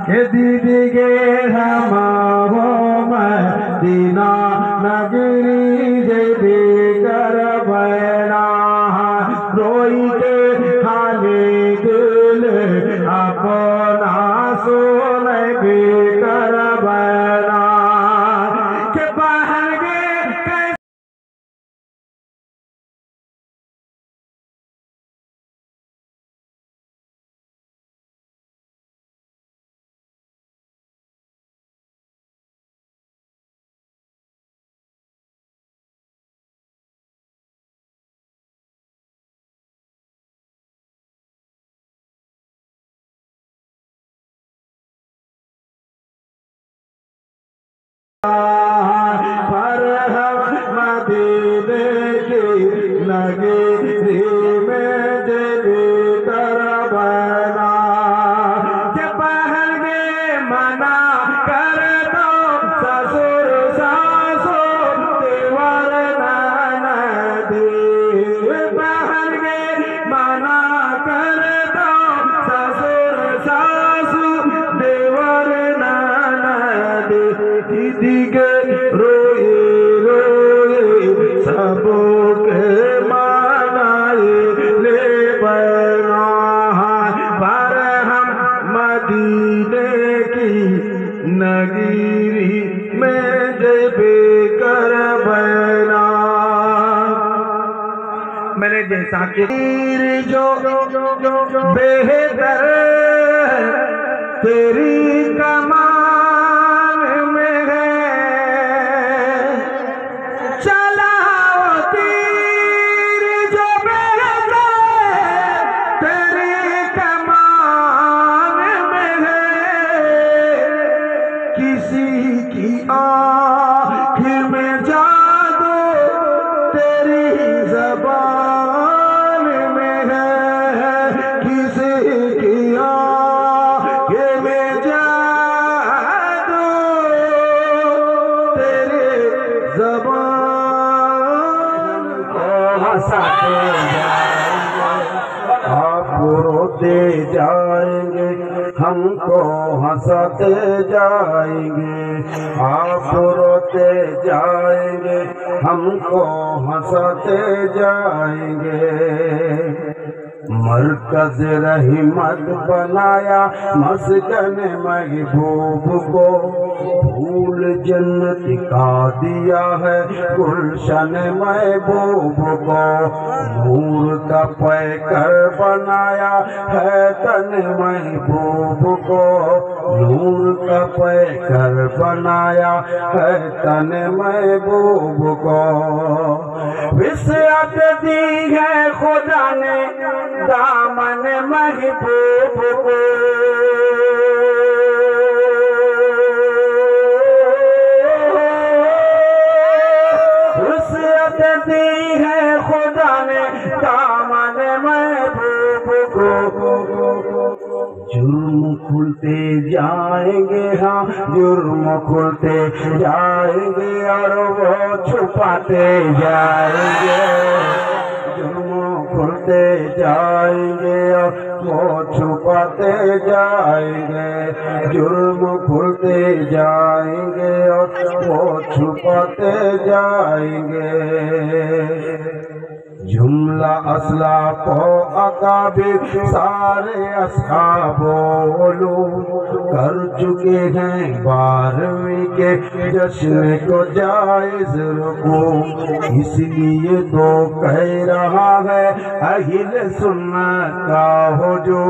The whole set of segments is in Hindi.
के दीदी गे हमारो मदीना नगरी जेबी कर बैना रोई के हाले दिल अपना सुन भी कर बैना के बाहर गे पर हम मदीने की नगरी में जेबी कर बैना के बाहर गे मना कर दो ससुर सासो देवर ननदी बाहर गे मना कर दो ससुर सासु देवर ननदी दीदी के रोए रोए सबके मनाए ले बैना पर हम मदीने की नगरी में जेबी कर बैना मेरे जैसा कि जो बेहतर तेरी कमा किसी की आँख में जादू तेरी ज़बान में है किसी की आँख में जादू तेरी ज़बान को हंसाते आप रोते जाएंगे हमको हंसाते जाएंगे आप रोते जाएंगे हमको हंसाते जाएंगे मरकज रहमत बनाया मस्कन महबूब को फूल जन्नत का दिया है गुलशन महबूब को नूर का पैकर बनाया है तन महबूब को नूर का पैकर बनाया है तन महबूब को विसअत दी है खुदा ने दामन महबूब को विसअत दी है खुदा ने दामन महबूब को जुर्म खुलते जाएंगे हाँ जुर्म खुलते जाएंगे और वो छुपाते जाएंगे जुर्म खुलते जाएंगे और वो छुपाते जाएंगे जुर्म खुलते जाएंगे और वो छुपाते जाएंगे जुमला असलाफो अकाबिर सारे असहाबोलू कर चुके हैं 12वीं के जश्न को जायज रखो इसलिए तो कह रहा है अहिल सुन्नत का हो जो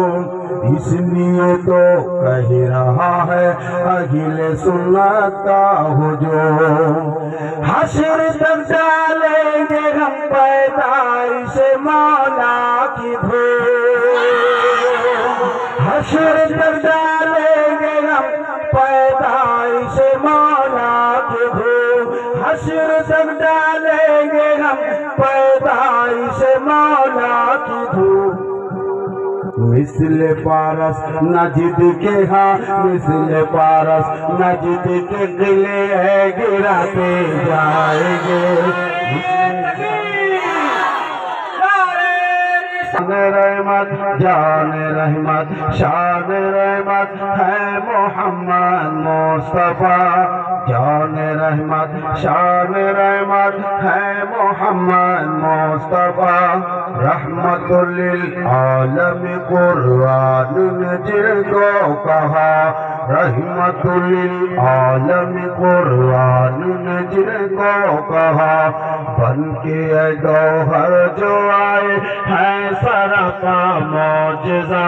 इसलिए तो कह रहा है अहिल सुन्नत का हो जो हश्र तक डालेंगे हम पैदाइश मौला की धूल हश्र तक डालेंगे हम पैदाइश मौला की धूल हश्र तक डालेंगे हम पैदाइश मौला की धूल मिस्ल पारस नजिद के हाँ मिस्ल पारस नजिद के गिले गिराते जाएंगे रहमत जान रहमत शान रहमत है मोहम्मद मुस्तफा जान रहमत शान रहमत है मोहम्मद मुस्तफा रहमतुल लिल आलम कुरान ने जिनको कहा रहमतुल लिल आलम कुरान ने जिनको कहा बन के गौहर जो आए है सरा का मौजज़ा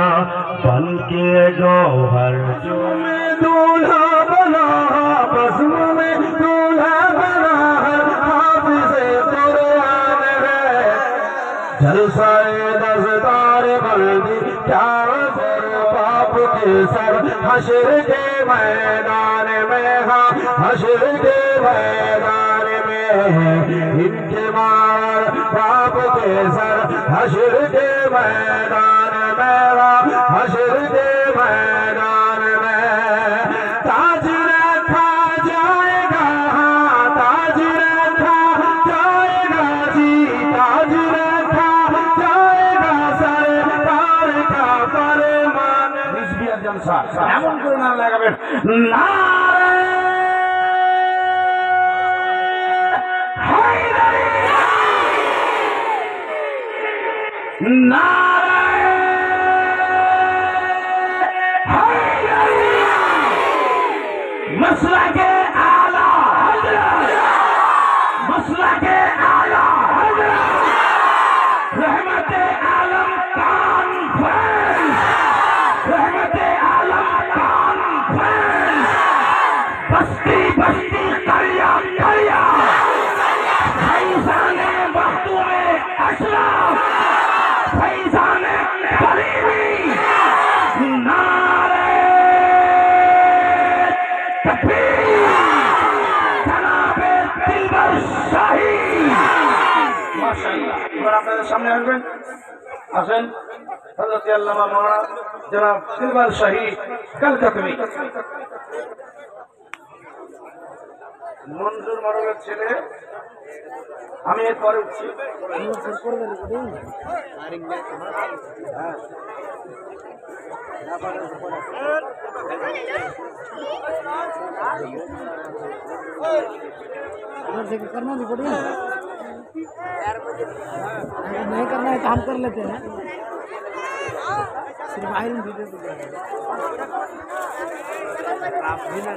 बन के गौहर जो में दूल्हा बना बज़्म में दूल्हा बना हाफ़िज़े कुरान है जलसाए दज़दार बल्दी क्या बाप के सर हश्र के मैदान में हाँ हश्र के मैदान में इनके मार बाप के सर हश्र के मैदान में हाँ हश्र के मैदान में ताज रखा जाएगा हाँ ताज रखा जाएगा जी ताज रखा जाएगा सरकार का फरमान हिजबियत जलसा एमन করে না লাগাবেন নারে হায়দারি নারে হায়দারি मसला के आला हजरत मसला के आला हजरत रहमत आलम कॉन्फ्रेंस रहमत आलम कॉन्फ्रेंस बस्ती बस्ती करिया करिया फैज़ाने वक्तों में अशरफ फैज़ाने करीमी नारे तकबीर जनाबे दिलबर शाही माशाअल्लाह এবার আপনাদের সামনে আসবেন আসেন হযরত আল্লামা মাওলানা জনাব দিলবার শাহী কলকাতামি মনজুর মরলের ছেলে আমি এরপরে উঠছি करना भी पड़ेगा नहीं करना है काम कर लेते हैं सिर्फ आयरन वीडियो आप भी ना